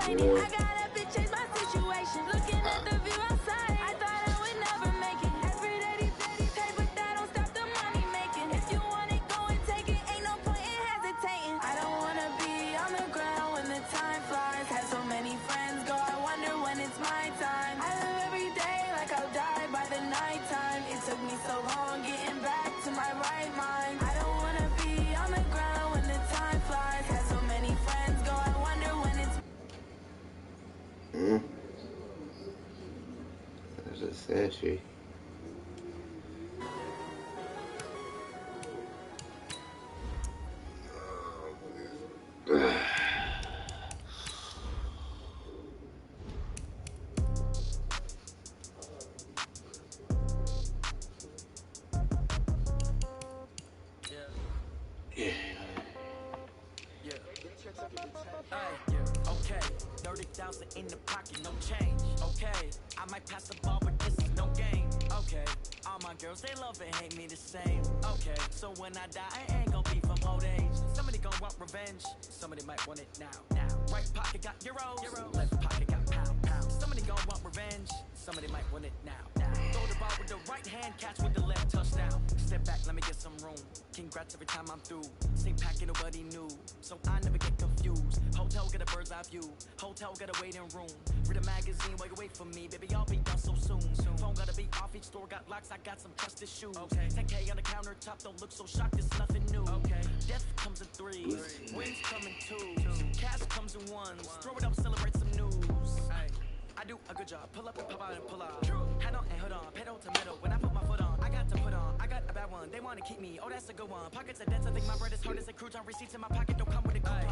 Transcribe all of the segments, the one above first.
raining. I got up and changed my situation. Looking at the view outside, I thought I would never make it. Every day these daddies pay, but that don't stop the money making. If you want it, go and take it. Ain't no point in hesitating. I don't wanna be on the ground when the time flies. Had so many friends go, I wonder when it's my time. I live every day like I'll die by the nighttime. It took me so long getting back to my right mind. I don't wanna be on the ground when the time flies. Had so many friends go, I wonder when it's There's a sentry. Okay, 30,000 in the pocket, no change. Okay, I might pass the ball, but this is no game. Okay, all my girls, they love and hate me the same. Okay, so when I die, I ain't gon' be from old age. Somebody gon' want revenge, somebody might want it now. Right pocket got euros, left pocket got pound. Somebody gon' want revenge, somebody might want it now. Throw the ball with the right hand, catch with the left, touchdown. Step back, let me get some room. Congrats every time I'm through. Same packet, nobody knew, so I never get confused. Hotel get a bird's eye view, hotel got a waiting room. Read a magazine, while you wait for me, baby, I'll be done so soon. Phone gotta be off, each store got locks, I got some trusted shoes. 10K on the countertop, don't look so shocked, it's nothing new. Death comes in threes, wins come in twos, cash comes in ones. Throw it up, celebrate some news. I do a good job, pull up and pop out and pull out. Head on and hood on, pedal to metal. When I put my foot on, I got to put on. I got a bad one, they wanna keep me, oh that's a good one. Pockets are dense, I think my bread is hard as a crouton. Receipts in my pocket don't come with a coupon.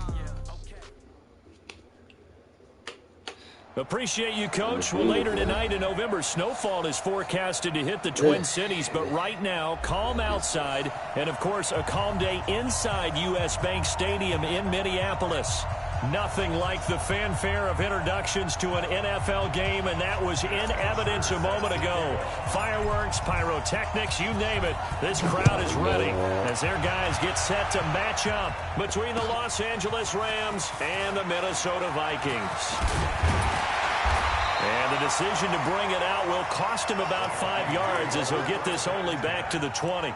Appreciate you, Coach. Well, later tonight in November, snowfall is forecasted to hit the Twin Cities, but right now, calm outside, and of course, a calm day inside U.S. Bank Stadium in Minneapolis. Nothing like the fanfare of introductions to an NFL game, and that was in evidence a moment ago. Fireworks, pyrotechnics, you name it. This crowd is ready as their guys get set to match up between the Los Angeles Rams and the Minnesota Vikings. And the decision to bring it out will cost him about 5 yards as he'll get this only back to the 20.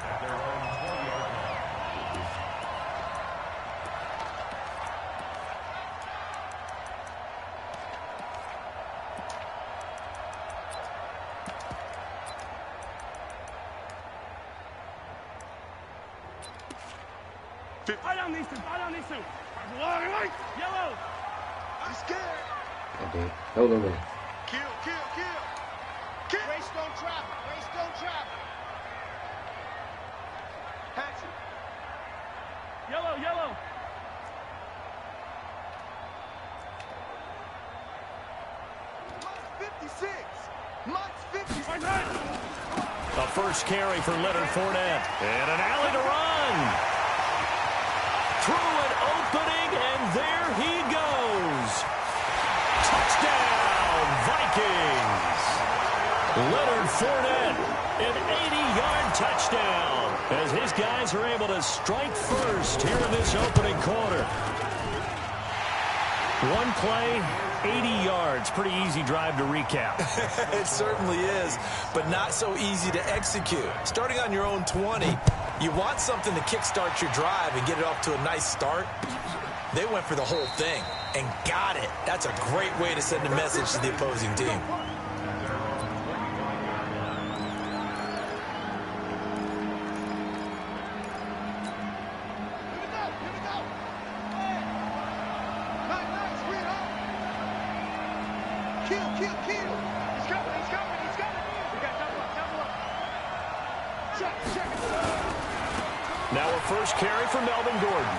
Yellow. I'm scared. Okay. Hold on. Kill. Race don't travel. Hatchet. Yellow. Mike's 56. A first carry for Leonard Fournette. And an alley to run. Through an opening, and there he goes. Touchdown, Vikings. Leonard Fournette, an 80-yard touchdown, as his guys are able to strike first here in this opening quarter. One play, 80 yards. Pretty easy drive to recap. It certainly is, but not so easy to execute. Starting on your own 20, you want something to kickstart your drive and get it off to a nice start. They went for the whole thing and got it. That's a great way to send a message to the opposing team. Kill. He's coming. We got double up. Check. Now a first carry for Melvin Gordon.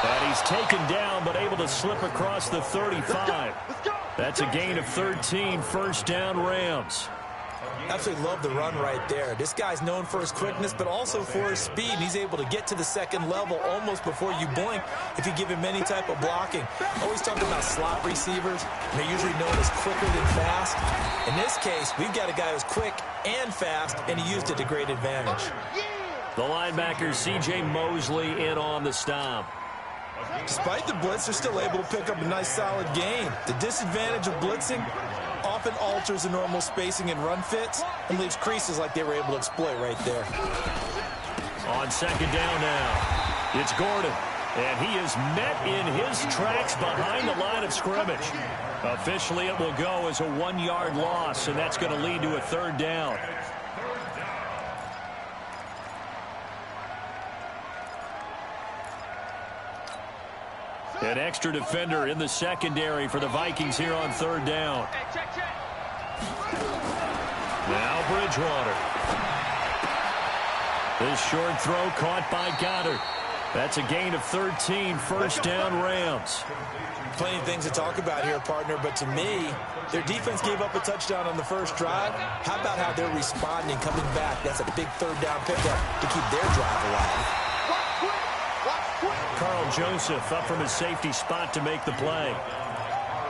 And he's taken down, but able to slip across the 35. That's a gain of 13, first down Rams. Absolutely love the run right there. This guy's known for his quickness, but also for his speed. He's able to get to the second level almost before you blink if you give him any type of blocking. Always talking about slot receivers. They're usually known as quicker than fast. In this case, we've got a guy who's quick and fast, and he used it to great advantage. The linebacker, C.J. Mosley, in on the stop. Despite the blitz, they're still able to pick up a nice, solid gain. The disadvantage of blitzing often alters the normal spacing and run fits and leaves creases like they were able to exploit right there. On second down now, it's Gordon. And he is met in his tracks behind the line of scrimmage. Officially, it will go as a 1-yard loss, and that's going to lead to a third down. An extra defender in the secondary for the Vikings here on third down. Now Bridgewater. This short throw caught by Goddard. That's a gain of 13, first down Rams. Plenty of things to talk about here, partner, but to me, their defense gave up a touchdown on the first drive. How about how they're responding, coming back? That's a big third down pickup to keep their drive alive. Carl Joseph up from his safety spot to make the play.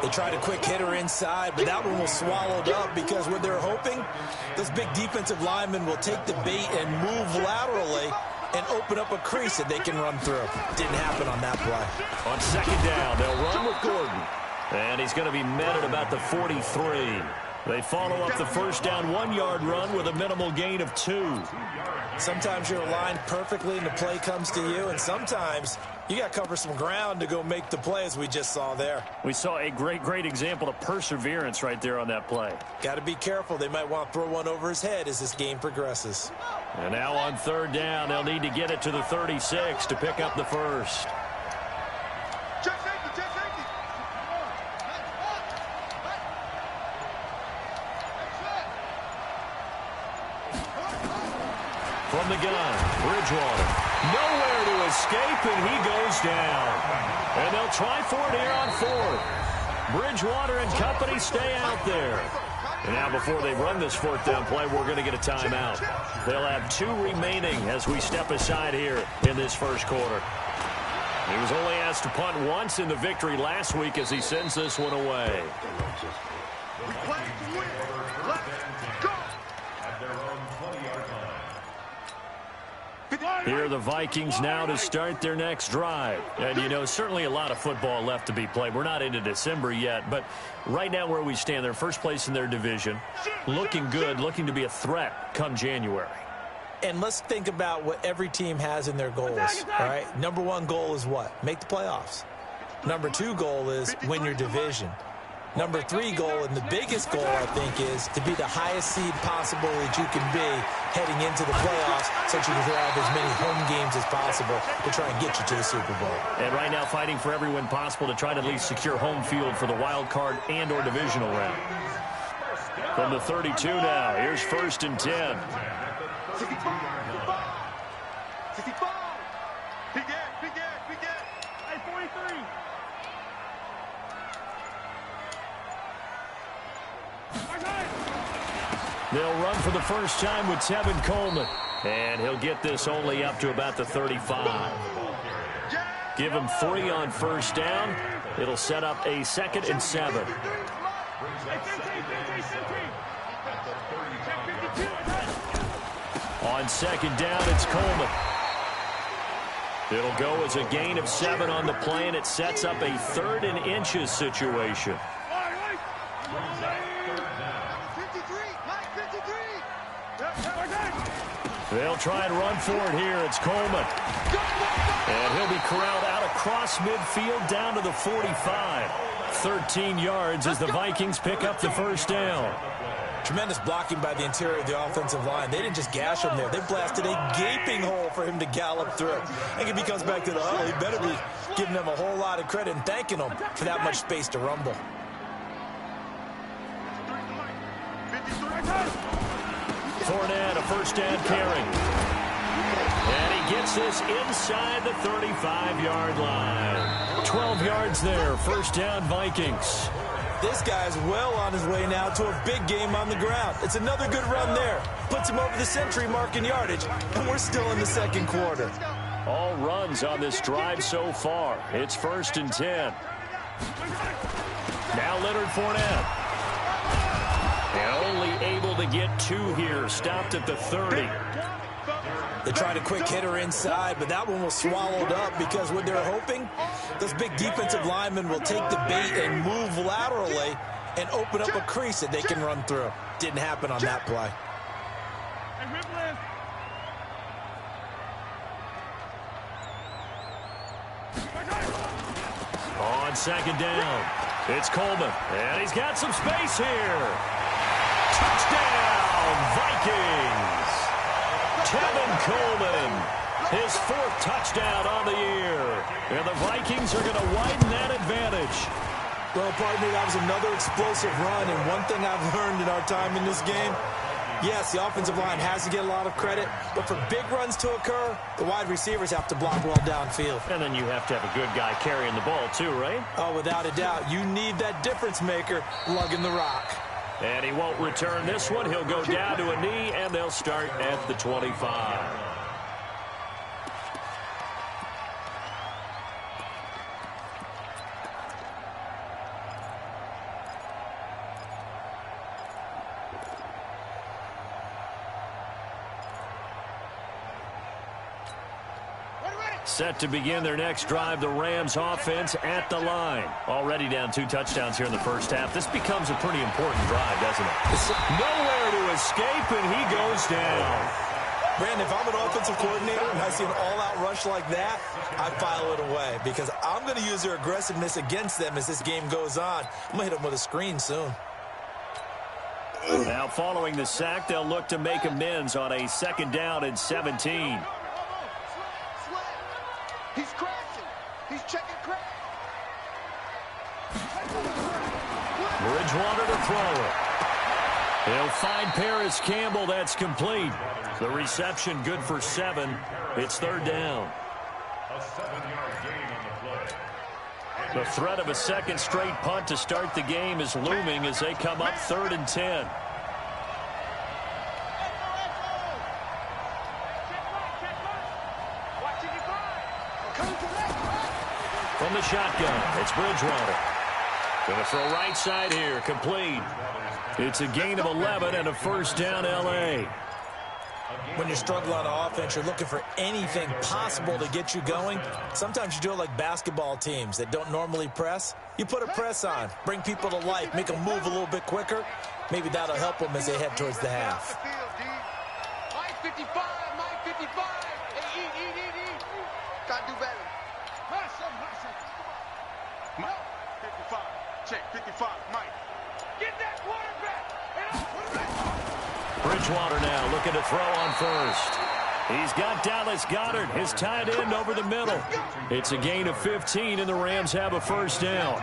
They tried a quick hitter inside, but that one was swallowed up because what they're hoping, those big defensive linemen will take the bait and move laterally and open up a crease that they can run through. Didn't happen on that play. On second down, they'll run with Gordon. And he's going to be met at about the 43. They follow up the first down 1-yard run with a minimal gain of 2. Sometimes you're aligned perfectly and the play comes to you, and sometimes you got to cover some ground to go make the play, as we just saw there. We saw a great example of perseverance right there on that play. Got to be careful. They might want to throw one over his head as this game progresses. And now on third down, they'll need to get it to the 36 to pick up the first. From the gun, Bridgewater. Nowhere to escape, and he goes down. And they'll try for it here on fourth. Bridgewater and company stay out there. And now before they run this fourth down play, we're going to get a timeout. They'll have 2 remaining as we step aside here in this first quarter. He was only asked to punt once in the victory last week as he sends this one away. Here are the Vikings now to start their next drive. And, you know, certainly a lot of football left to be played. We're not into December yet, but right now where we stand, they're first place in their division. Looking good, looking to be a threat come January. And let's think about what every team has in their goals, all right? Number 1 goal is what? Make the playoffs. Number 2 goal is win your division. Number 3 goal, and the biggest goal, I think, is to be the highest seed possible that you can be heading into the playoffs so that you can have as many home games as possible to try and get you to the Super Bowl. And right now fighting for every win possible to try to at least secure home field for the wild card and or divisional round. From the 32 now, here's 1st and 10. 65. Big end. Hey, 43. They'll run for the first time with Tevin Coleman. And he'll get this only up to about the 35. Give him 3 on first down. It'll set up a 2nd and 7. On second down, it's Coleman. It'll go as a gain of 7 on the play, and it sets up a 3rd and inches situation. They'll try and run for it here. It's Coleman. And he'll be corralled out across midfield down to the 45. 13 yards as the Vikings pick up the first down. Tremendous blocking by the interior of the offensive line. They didn't just gash him there. They blasted a gaping hole for him to gallop through. I think if he comes back to the huddle, he better be giving them a whole lot of credit and thanking them for that much space to rumble. Fournette, a first down carry. And he gets this inside the 35-yard line. 12 yards there, first down Vikings. This guy's well on his way now to a big game on the ground. It's another good run there. Puts him over the century mark in yardage, and we're still in the second quarter. All runs on this drive so far. It's 1st and 10. Now Leonard Fournette. And only able to get 2 here. Stopped at the 30. They tried a quick hitter inside, but that one was swallowed up because what they're hoping, those big defensive linemen will take the bait and move laterally and open up a crease that they can run through. Didn't happen on that play. On second down, it's Coleman, and he's got some space here. Touchdown, Vikings! Tevin Coleman, his 4th touchdown on the year. And the Vikings are going to widen that advantage. Well, partner, that was another explosive run, and one thing I've learned in our time in this game, yes, the offensive line has to get a lot of credit, but for big runs to occur, the wide receivers have to block well downfield. And then you have to have a good guy carrying the ball too, right? Oh, without a doubt. You need that difference maker lugging the rock. And he won't return this one. He'll go down to a knee, and they'll start at the 25. Set to begin their next drive, the Rams offense at the line. Already down 2 touchdowns here in the first half. This becomes a pretty important drive, doesn't it? Nowhere to escape, and he goes down. Brandon, if I'm an offensive coordinator and I see an all-out rush like that, I file it away because I'm going to use their aggressiveness against them as this game goes on. I'm going to hit them with a screen soon. Now, following the sack, they'll look to make amends on a 2nd down and 17. He's crashing. He's checking crash. Bridgewater to throw it. He'll find Paris Campbell. That's complete. The reception good for 7. It's 3rd down. A 7-yard gain on the play. The threat of a 2nd straight punt to start the game is looming as they come up 3rd and 10. From the shotgun, it's Bridgewater. Going to throw right side here, complete. It's a gain of 11 and a 1st down, L.A. When you're struggling on offense, you're looking for anything possible to get you going. Sometimes you do it like basketball teams that don't normally press. You put a press on, bring people to life, make them move a little bit quicker. Maybe that'll help them as they head towards the half. Mike 55, Mike 55. Hey, eat. Gotta do better. Mike, 55. Check, 55, Mike. Get that quarterback. Bridgewater now looking to throw on first. He's got Dallas Goedert, his tight end, over the middle. It's a gain of 15, and the Rams have a 1st down.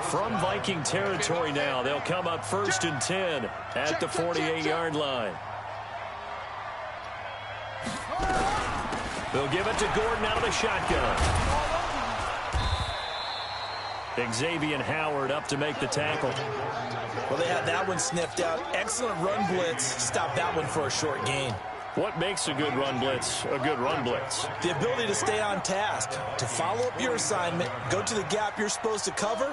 From Viking territory now, they'll come up 1st and 10 at the 48-yard line. They'll give it to Gordon out of the shotgun. Xavier Howard up to make the tackle. Well, they had that one sniffed out. Excellent run blitz. Stop that one for a short gain. What makes a good run blitz a good run blitz? The ability to stay on task, to follow up your assignment, go to the gap you're supposed to cover,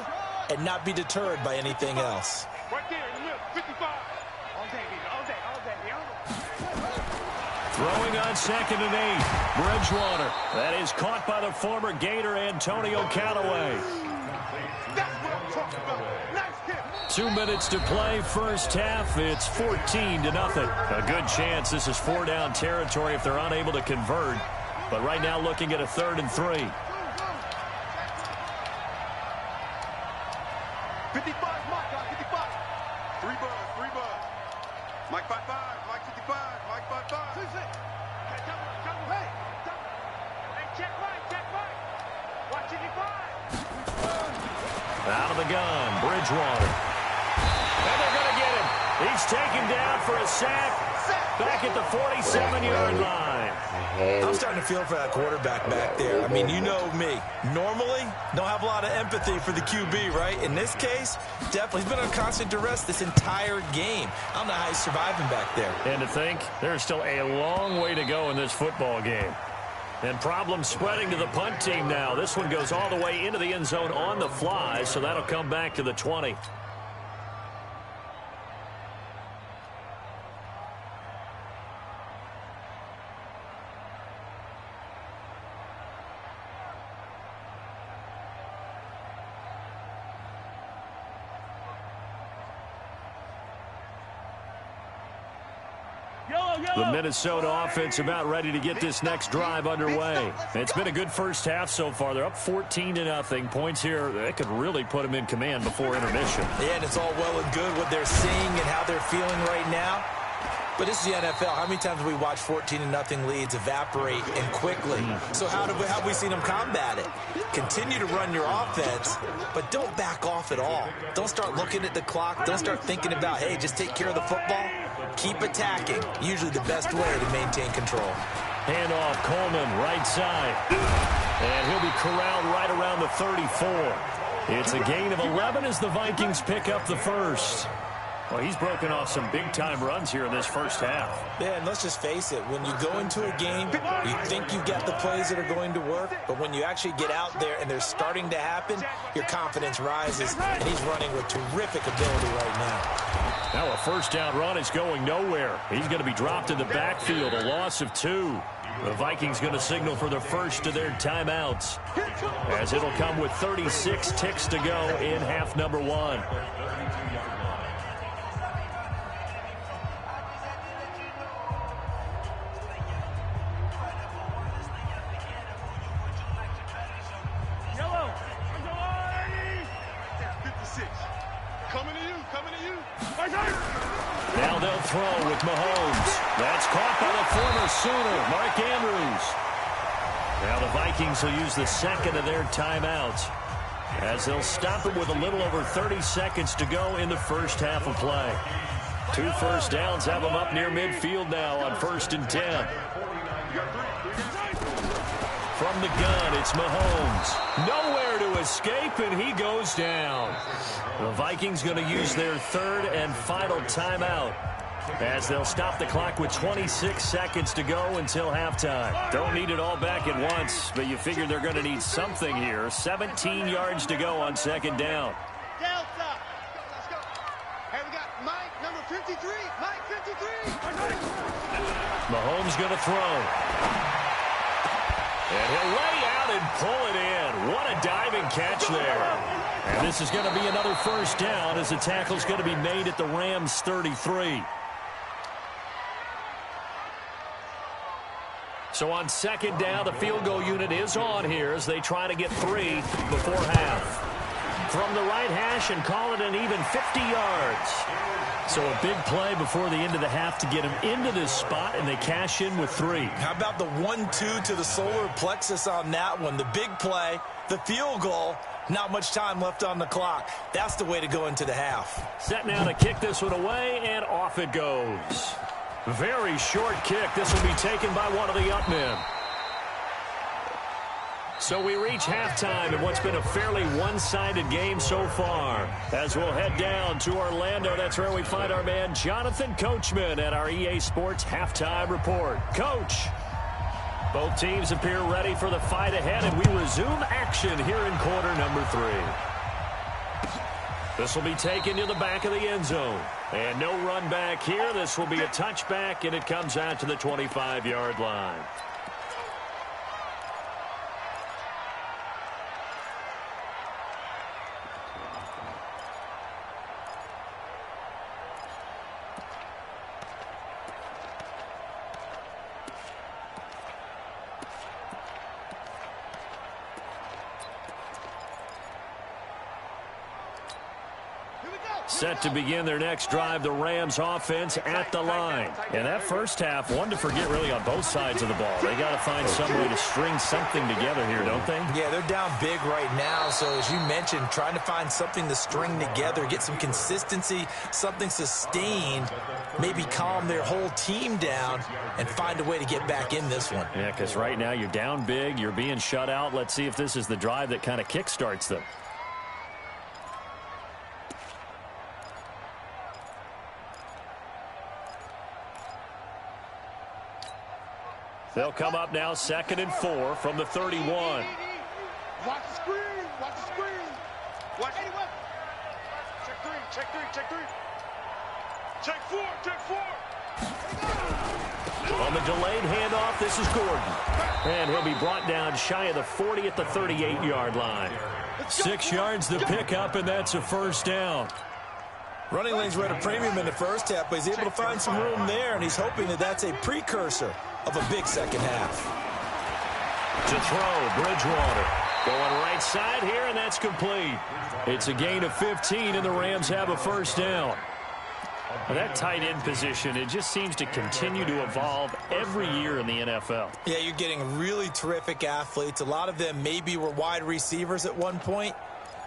and not be deterred by anything else. Right there in the middle, 55. All day. Throwing on 2nd and 8. Bridgewater. That is caught by the former Gator Antonio Callaway. That's what I'm talking about. Nice hit. 2 minutes to play, first half. It's 14-0. A good chance this is 4-down territory if they're unable to convert. But right now looking at a 3rd and 3. 55, Mike, 55. 3 buzz. Mike 55, Mike 55, Mike 55. Hey, check Mike. Watch 55. Out of the gun, Bridgewater. And they're going to get him. He's taken down for a sack back at the 47-yard line. I'm starting to feel for that quarterback back there. I mean, you know me. Normally, don't have a lot of empathy for the QB, right? In this case, definitely. He's been on constant duress this entire game. I don't know how he's surviving back there. And to think, there's still a long way to go in this football game. And problems spreading to the punt team now. This one goes all the way into the end zone on the fly, so that'll come back to the 20. The Minnesota offense about ready to get this next drive underway. It's been a good first half so far. They're up 14-0. Points here, that could really put them in command before intermission. Yeah, and it's all well and good what they're seeing and how they're feeling right now. But this is the NFL. How many times have we watched 14-0 leads evaporate and quickly? So how have we seen them combat it? Continue to run your offense, but don't back off at all. Don't start looking at the clock. Don't start thinking about, hey, just take care of the football. Keep attacking. Usually the best way to maintain control. Handoff, Coleman, right side. And he'll be corralled right around the 34. It's a gain of 11 as the Vikings pick up the first. Well, he's broken off some big-time runs here in this first half. Yeah, and let's just face it. When you go into a game, you think you've got the plays that are going to work, but when you actually get out there and they're starting to happen, your confidence rises, and he's running with terrific ability right now. Now a first down run is going nowhere. He's going to be dropped in the backfield, a loss of 2. The Vikings going to signal for the first of their timeouts, as it'll come with 36 ticks to go in half number 1. Now they'll throw with Mahomes. That's caught by the former Sooner, Mark Andrews. Now the Vikings will use the second of their timeouts, as they'll stop him with a little over 30 seconds to go in the first half of play. 2 first downs have them up near midfield now on 1st and 10. From the gun, it's Mahomes. Nowhere to escape, and he goes down. The Vikings going to use their 3rd and final timeout, as they'll stop the clock with 26 seconds to go until halftime. Don't need it all back at once, but you figure they're going to need something here. 17 yards to go on 2nd down. Delta. Let's go. Hey, we got Mike, number 53. Mike, 53. Mahomes going to throw. And he'll lay out and pull it in. What a diving catch there. And this is going to be another first down, as the tackle's going to be made at the Rams' 33. So on 2nd down, the field goal unit is on here as they try to get 3 before half. From the right hash and call it an even 50 yards. So a big play before the end of the half to get him into this spot, and they cash in with 3. How about the 1-2 to the solar plexus on that one? The big play, the field goal, not much time left on the clock. That's the way to go into the half. Set now to kick this one away, and off it goes. Very short kick. This will be taken by one of the up men. So we reach halftime in what's been a fairly one-sided game so far. As we'll head down to Orlando, that's where we find our man Jonathan Coachman at our EA Sports Halftime Report. Coach, both teams appear ready for the fight ahead, and we resume action here in quarter number 3. This will be taken to the back of the end zone. And no run back here. This will be a touchback, and it comes out to the 25-yard line. Set to begin their next drive, the Rams offense at the line. And that first half, one to forget really on both sides of the ball. They got to find some way to string something together here, don't they? Yeah, they're down big right now. So as you mentioned, trying to find something to string together, get some consistency, something sustained, maybe calm their whole team down and find a way to get back in this one. Yeah, because right now you're down big, you're being shut out. Let's see if this is the drive that kind of kickstarts them. They'll come up now 2nd and 4 from the 31. Watch the screen. Watch the screen. Watch anyone. Check 3. Check 3. Check 3. Check 4. Check 4. On the delayed handoff, this is Gordon. And he'll be brought down shy of the 40 at the 38-yard line. 6 yards the pickup, and that's a first down. Running lanes were at a premium in the first half, but he's able to find some room there, and he's hoping that that's a precursor of a big second half. To throw, Bridgewater. Going right side here, and that's complete. It's a gain of 15, and the Rams have a first down. Well, that tight end position, it just seems to continue to evolve every year in the NFL. Yeah, you're getting really terrific athletes. A lot of them maybe were wide receivers at one point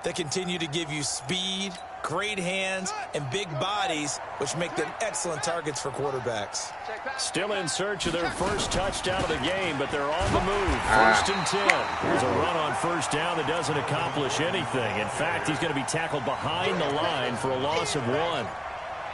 that continue to give you speed, great hands, and big bodies, which make them excellent targets for quarterbacks. Still in search of their first touchdown of the game, but they're on the move. First and 10. Here's a run on first down that doesn't accomplish anything. In fact, he's going to be tackled behind the line for a loss of 1.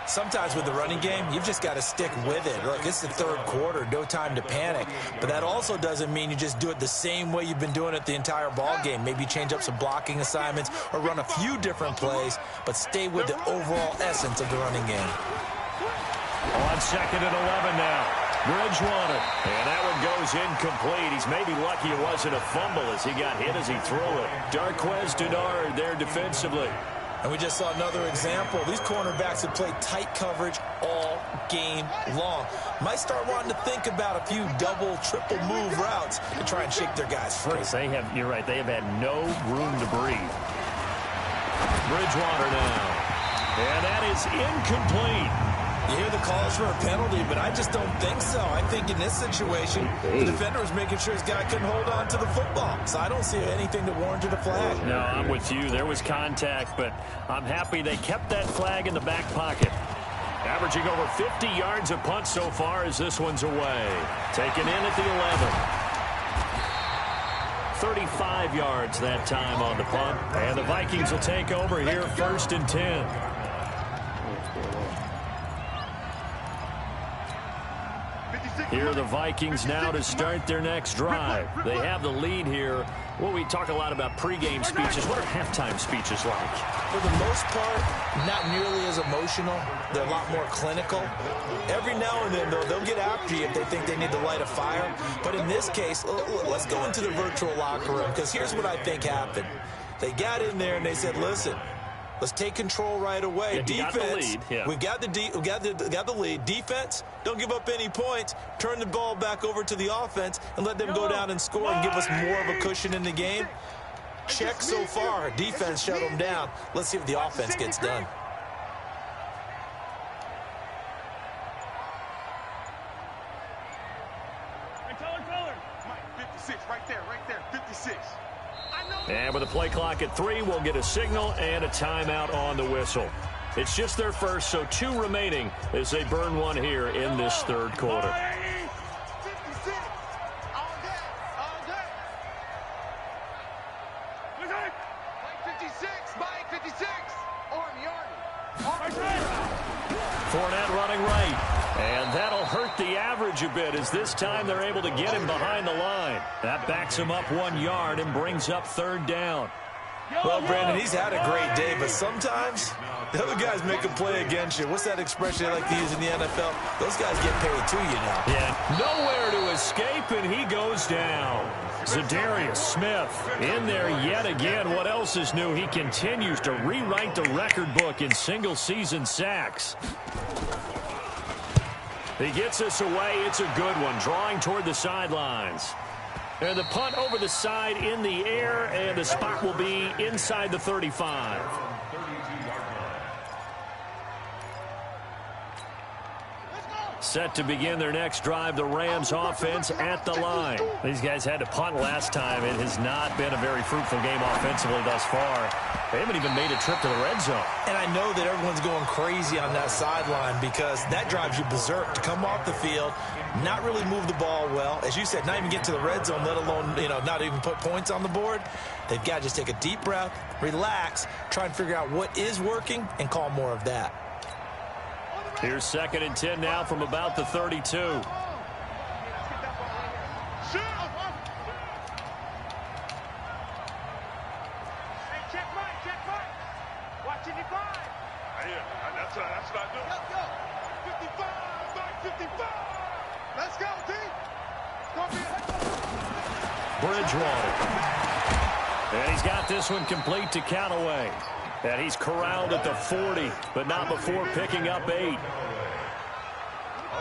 Sometimes with the running game, you've just got to stick with it. Look, it's the third quarter, no time to panic. But that also doesn't mean you just do it the same way you've been doing it the entire ball game. Maybe change up some blocking assignments or run a few different plays, but stay with the overall essence of the running game. On second and 11 now. Bridgewater. And that one goes incomplete. He's maybe lucky it wasn't a fumble as he got hit as he threw it. Darqueze Dennard there defensively. And we just saw another example. These cornerbacks have played tight coverage all game long. Might start wanting to think about a few double, triple move routes to try and shake their guys free. You're right, they have had no room to breathe. Bridgewater now. And that is incomplete. You hear the calls for a penalty, but I just don't think so. I think in this situation, the defender was making sure his guy couldn't hold on to the football. So I don't see anything that warranted a flag. No, I'm with you. There was contact, but I'm happy they kept that flag in the back pocket. Averaging over 50 yards a punt so far as this one's away. Taken in at the 11. 35 yards that time on the punt. And the Vikings will take over here first and 10. Here are the Vikings now to start their next drive. They have the lead here. Well, we talk a lot about pregame speeches. What are halftime speeches like? For the most part, not nearly as emotional. They're a lot more clinical. Every now and then, though, they'll get after you if they think they need to light a fire. But in this case, let's go into the virtual locker room, because here's what I think happened. They got in there and they said, listen, let's take control right away. Yeah, Defense, we've got the lead. Defense, don't give up any points. Turn the ball back over to the offense and let them go down and score and give us more of a cushion in the game. Check so far. Defense shut them down. Let's see if the offense gets done. Mike, 56, right there, 56. And with the play clock at 3, we'll get a signal and a timeout on the whistle. It's just their first, so 2 remaining as they burn one here in this third quarter. 56, all day, all day. Mike 56, Mike 56, Army. Fournette running right. And that'll hurt the average a bit as this time they're able to get him behind the line. That backs him up 1 yard and brings up third down. Well, Brandon, he's had a great day, but sometimes the other guys make a play against you. What's that expression they like to use in the NFL? Those guys get paid too, you know. Yeah, nowhere to escape, and he goes down. Za'Darius Smith in there yet again. What else is new? He continues to rewrite the record book in single-season sacks. He gets us away. It's a good one, drawing toward the sidelines. And the punt over the side in the air, and the spot will be inside the 35. Set to begin their next drive, the Rams offense at the line. These guys had to punt last time. It has not been a very fruitful game offensively thus far. They haven't even made a trip to the red zone. And I know that everyone's going crazy on that sideline because that drives you berserk to come off the field, not really move the ball well. As you said, not even get to the red zone, let alone, not even put points on the board. They've got to just take a deep breath, relax, try and figure out what is working and call more of that. Here's second and 10 now from about the 32. Shoot! Hey, check Mike. Watch 55. Yeah, that's what I do. Let's go. 55, Mike, 55. Let's go, D. Bridgewater. And he's got this one complete to Callaway. And he's corralled at the 40, but not before picking up 8.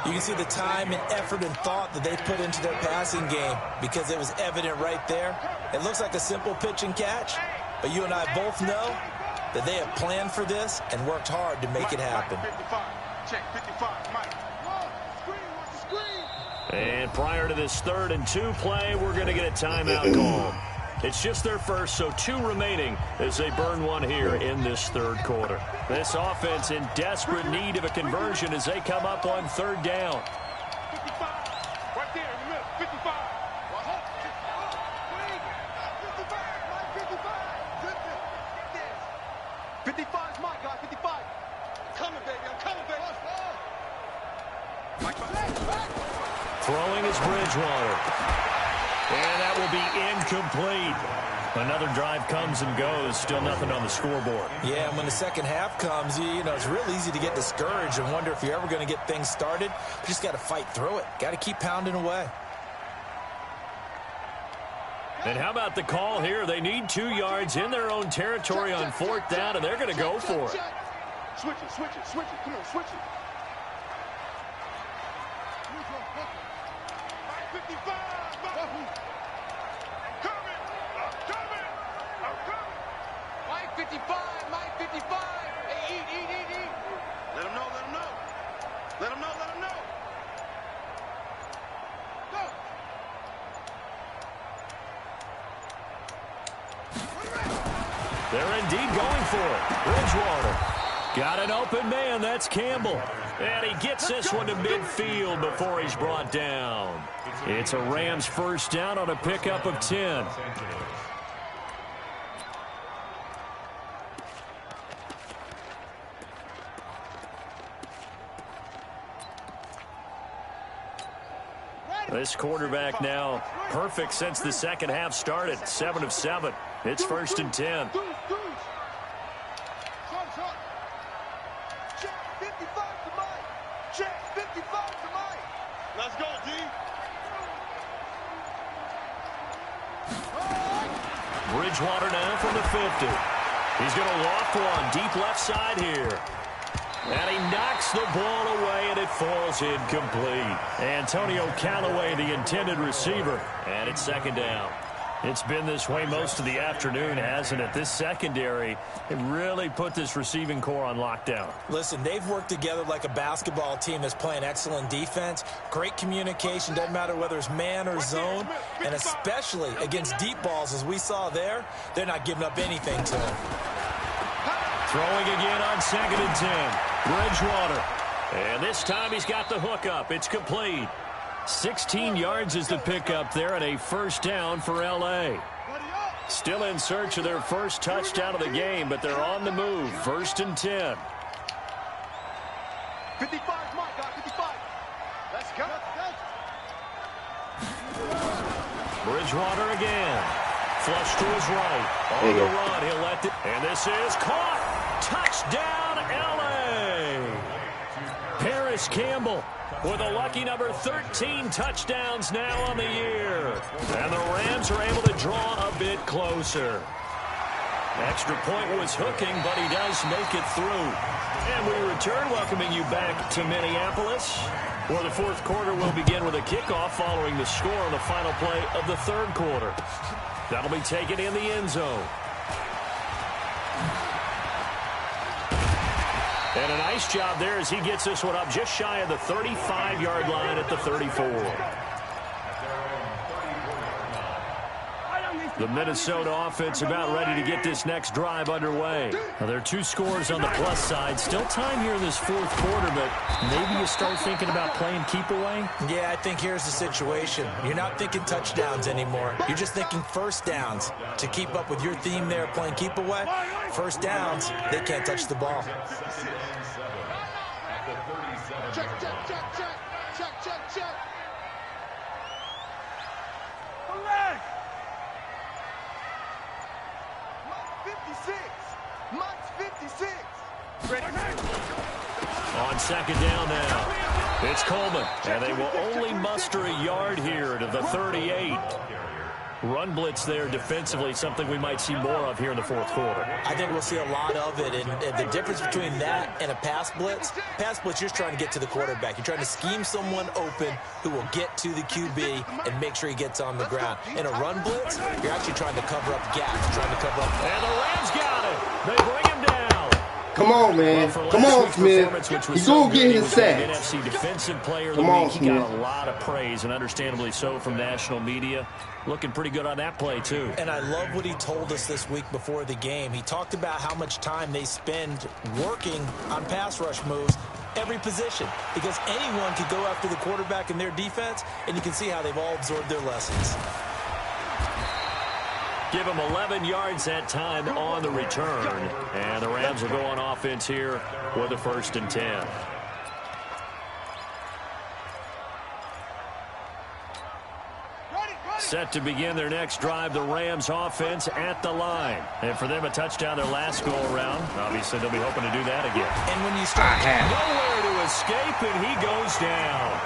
You can see the time and effort and thought that they put into their passing game because it was evident right there. It looks like a simple pitch and catch, but you and I both know that they have planned for this and worked hard to make it happen. And prior to this 3rd and 2 play, we're going to get a timeout call. It's just their first, so 2 remaining as they burn 1 here in this 3rd quarter. This offense in desperate need of a conversion as they come up on 3rd down. 55, right there in the middle, 55. 55 is my guy, 55. Coming, baby, I'm coming, baby. Throwing is Bridgewater. And that will be incomplete. Another drive comes and goes. Still nothing on the scoreboard. Yeah, and when the second half comes, you know, it's real easy to get discouraged and wonder if you're ever going to get things started. You just got to fight through it. Got to keep pounding away. And how about the call here? They need 2 yards in their own territory on 4th down, and they're going to go for it. Switch it, switch it, switch it. Come on, switch it. 55. Mike 55, Mike 55. Hey, eat. Let him know, let him know. Let him know, let him know. Go. They're indeed going for it. Bridgewater got an open man. That's Campbell. And he gets this one to midfield before he's brought down. It's a Rams 1st down on a pickup of 10. This quarterback now perfect since the second half started. 7 of 7. It's 1st and 10. Check 55 to Mike. Check 55 to Mike. Let's go, D. Bridgewater now from the 50. He's going to loft one deep left side here. And he knocks the ball away, and it falls incomplete. Antonio Callaway, the intended receiver. And it's 2nd down. It's been this way most of the afternoon, hasn't it? This secondary, it really put this receiving core on lockdown. Listen, they've worked together like a basketball team that's playing excellent defense. Great communication, doesn't matter whether it's man or zone. And especially against deep balls, as we saw there, they're not giving up anything to them. Throwing again on 2nd and 10. Bridgewater. And this time he's got the hook up. It's complete. 16 yards is the pickup there, and a 1st down for L.A. Still in search of their first touchdown of the game, but they're on the move. 1st and 10. 55 is my guy, 55. Let's go. Bridgewater again. Flush to his right. On the run, he'll let it. And this is caught. Touchdown, L.A. Paris Campbell with a lucky number 13 touchdowns now on the year. And the Rams are able to draw a bit closer. Extra point was hooking, but he does make it through. And we return, welcoming you back to Minneapolis, where the 4th quarter will begin with a kickoff following the score on the final play of the 3rd quarter. That'll be taken in the end zone. And a nice job there as he gets this one up just shy of the 35-yard line at the 34. The Minnesota offense about ready to get this next drive underway. Now, there are 2 scores on the plus side. Still time here in this 4th quarter, but maybe you start thinking about playing keep away? Yeah, I think here's the situation. You're not thinking touchdowns anymore. You're just thinking 1st downs. To keep up with your theme there, playing keep away, 1st downs, they can't touch the ball. Check, check, check, check. Check, check, check. Relax. Mike's 56. Ready? On 2nd down now, it's Coleman, and they will only muster a yard here to the 38. run blitz there defensively, something we might see more of here in the fourth quarter. I think we'll see a lot of it, and the difference between that and a pass blitz, you're trying to get to the quarterback. You're trying to scheme someone open who will get to the QB and make sure he gets on the ground. In a run blitz, you're actually trying to cover up gaps, trying to cover up. And the Rams got it. They bring him down. Come on, man. Come on, Smith. He's going to get his sack. NFC Defensive Player of the Week. He got a lot of praise, and understandably so, from national media. Looking pretty good on that play, too. And I love what he told us this week before the game. He talked about how much time they spend working on pass rush moves, every position, because anyone could go after the quarterback in their defense, and you can see how they've all absorbed their lessons. Give him 11 yards that time on the return. And the Rams will go on offense here with a 1st and 10. Set to begin their next drive, the Rams offense at the line. And for them, a touchdown their last go-around. Obviously, they'll be hoping to do that again. And when you start nowhere to escape, and he goes down.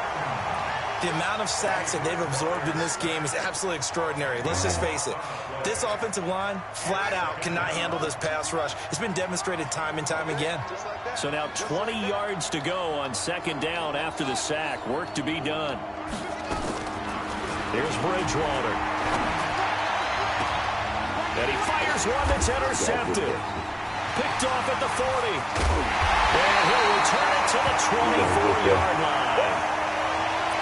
The amount of sacks that they've absorbed in this game is absolutely extraordinary. Let's just face it. This offensive line, flat out, cannot handle this pass rush. It's been demonstrated time and time again. So now 20 yards to go on 2nd down after the sack. Work to be done. Here's Bridgewater. And he fires one that's intercepted. Picked off at the 40. And he'll return it to the 24-yard line.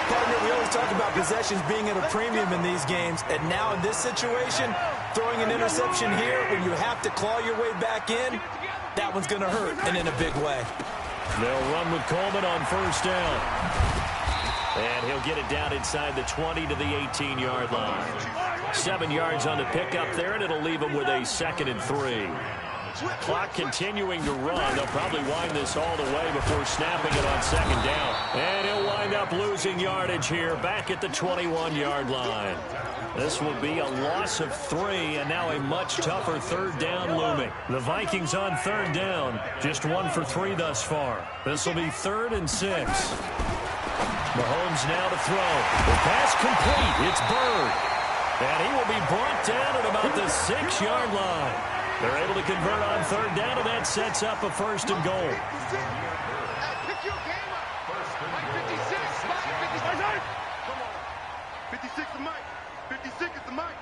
Partner, we always talk about possessions being at a premium in these games, and now in this situation, throwing an interception here when you have to claw your way back in, that one's going to hurt, and in a big way. They'll run with Coleman on 1st down. And he'll get it down inside the 20 to the 18-yard line. 7 yards on the pickup there, and it'll leave him with a 2nd and 3. Clock continuing to run. They'll probably wind this all the way before snapping it on 2nd down. And he'll wind up losing yardage here back at the 21-yard line. This will be a loss of 3, and now a much tougher 3rd down looming. The Vikings on 3rd down, just 1 for 3 thus far. This will be 3rd and 6. Mahomes now to throw. The pass complete. It's Bird. And he will be brought down at about the 6-yard line. They're able to convert on 3rd down, and that sets up a 1st and goal. Pick your game up. 56, Mike. 56 is Mike. 56 is the Mike.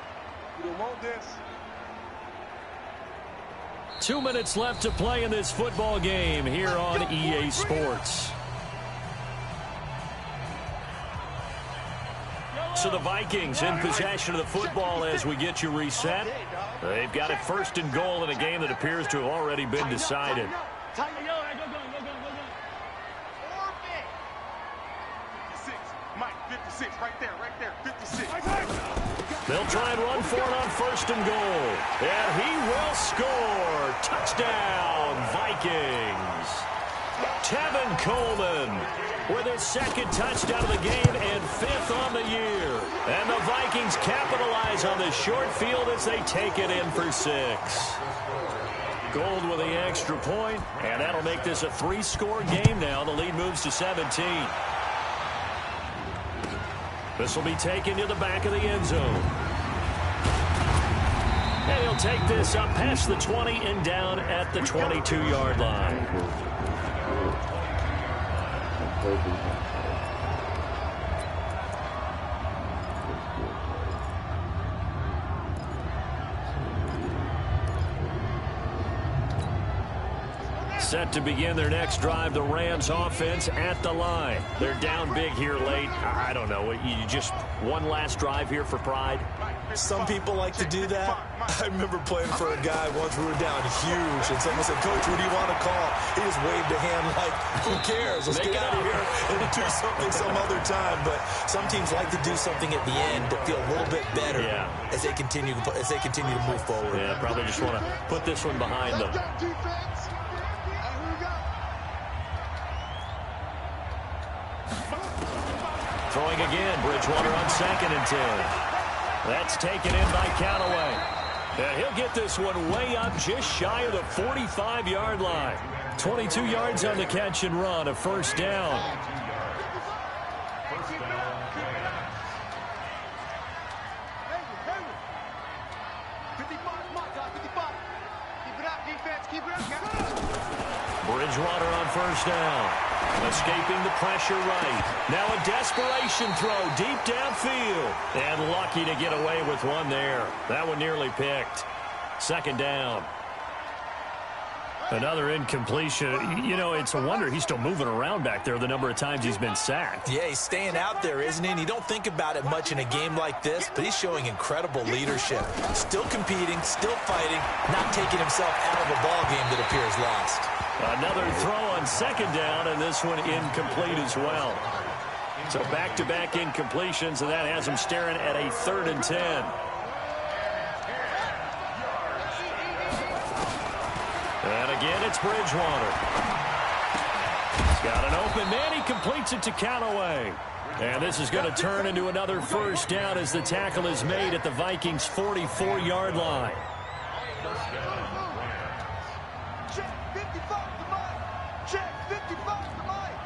We don't want this. 2 minutes left to play in this football game here on EA Sports. So the Vikings in possession of the football as we get you reset. They've got it 1st and goal in a game that appears to have already been decided. 56, Mike, 56, right there, 56. They'll try and run for it on 1st and goal. And he will score. Touchdown, Vikings. Tevin Coleman with his 2nd touchdown of the game and 5th on the year. And the Vikings capitalize on the short field as they take it in for 6. Gold with the extra point, and that'll make this a 3-score game now. The lead moves to 17. This will be taken to the back of the end zone. And he'll take this up past the 20 and down at the 22-yard line. Set to begin their next drive, the Rams offense at the line. They're down big here late. I don't know. You just one last drive here for pride? Some people like to do that. I remember playing for a guy once we were down huge, and someone said, "Coach, what do you want to call?" He just waved a hand like, "Who cares? Let's get out of here and do something some other time." But some teams like to do something at the end to feel a little bit better as they continue to move forward. Yeah, probably just want to put this one behind them. Throwing again, Bridgewater on 2nd and 10. That's taken in by Callaway. And he'll get this one way up just shy of the 45-yard line. 22 yards on the catch and run, a 1st down. Bridgewater on first down. Escaping the pressure right. Now a desperation throw deep downfield. And lucky to get away with one there. That one nearly picked. Second down. Another incompletion. You know, it's a wonder he's still moving around back there the number of times he's been sacked. Yeah, he's staying out there, isn't he? And you don't think about it much in a game like this, but he's showing incredible leadership. Still competing, still fighting, not taking himself out of a ball game that appears lost. Another throw on second down, and this one incomplete as well. So back-to-back incompletions, and that has him staring at a 3rd and 10. And again, it's Bridgewater. He's got an open man. He completes it to Callaway. And this is going to turn into another first down as the tackle is made at the Vikings' 44-yard line. Check 55 to Mike. Check 55 to Mike.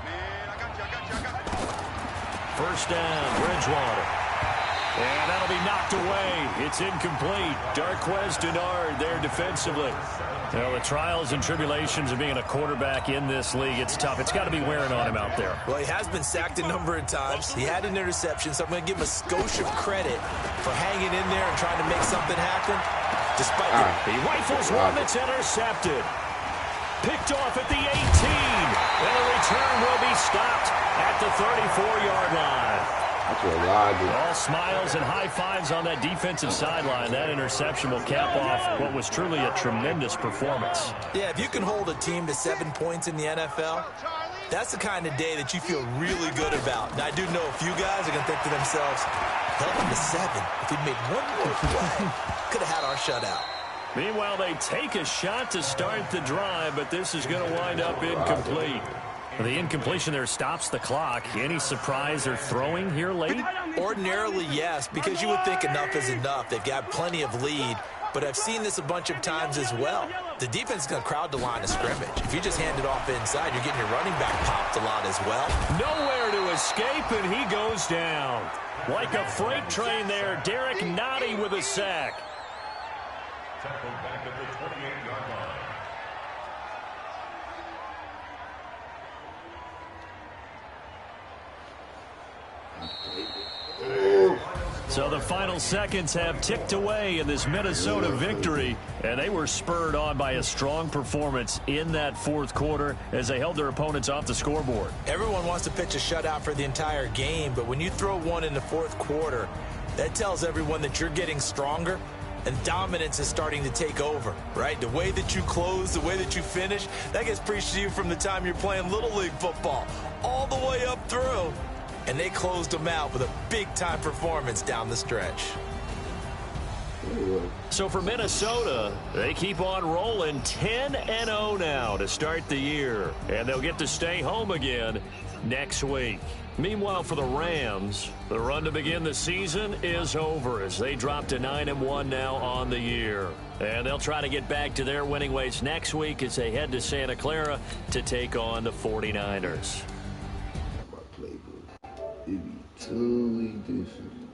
Man, I got you. First down, Bridgewater. And that'll be knocked away. It's incomplete. Darqueze Dennard there defensively. Well, the trials and tribulations of being a quarterback in this league, it's tough. It's got to be wearing on him out there. Well, he has been sacked a number of times. He had an interception, so I'm going to give him a skosh of credit for hanging in there and trying to make something happen. Despite He rifles one that's intercepted. Picked off at the 18. And the return will be stopped at the 34-yard line. All smiles and high fives on that defensive sideline. That interception will cap off what was truly a tremendous performance. Yeah, if you can hold a team to 7 points in the NFL, that's the kind of day that you feel really good about. And I do know a few guys are going to think to themselves, held them to 7. If we'd made one more play, could have had our shutout. Meanwhile, they take a shot to start the drive, but this is going to wind up incomplete. The incompletion there stops the clock. Any surprise they're throwing here late? Ordinarily, yes, because you would think enough is enough. They've got plenty of lead, but I've seen this a bunch of times as well. The defense is going to crowd the line of scrimmage. If you just hand it off inside, you're getting your running back popped a lot as well. Nowhere to escape, and he goes down. Like a freight train there, Derek Nottie with a sack. Tackled back at the 28-yard line. So the final seconds have ticked away in this Minnesota victory, and they were spurred on by a strong performance in that fourth quarter as they held their opponents off the scoreboard. Everyone wants to pitch a shutout for the entire game, but when you throw one in the fourth quarter, that tells everyone that you're getting stronger and dominance is starting to take over, right? The way that you close, the way that you finish, that gets preached to you from the time you're playing Little League football all the way up through. And they closed them out with a big-time performance down the stretch. So for Minnesota, they keep on rolling 10-0 now to start the year. And they'll get to stay home again next week. Meanwhile, for the Rams, the run to begin the season is over as they drop to 9-1 now on the year. And they'll try to get back to their winning ways next week as they head to Santa Clara to take on the 49ers. It'd be totally different.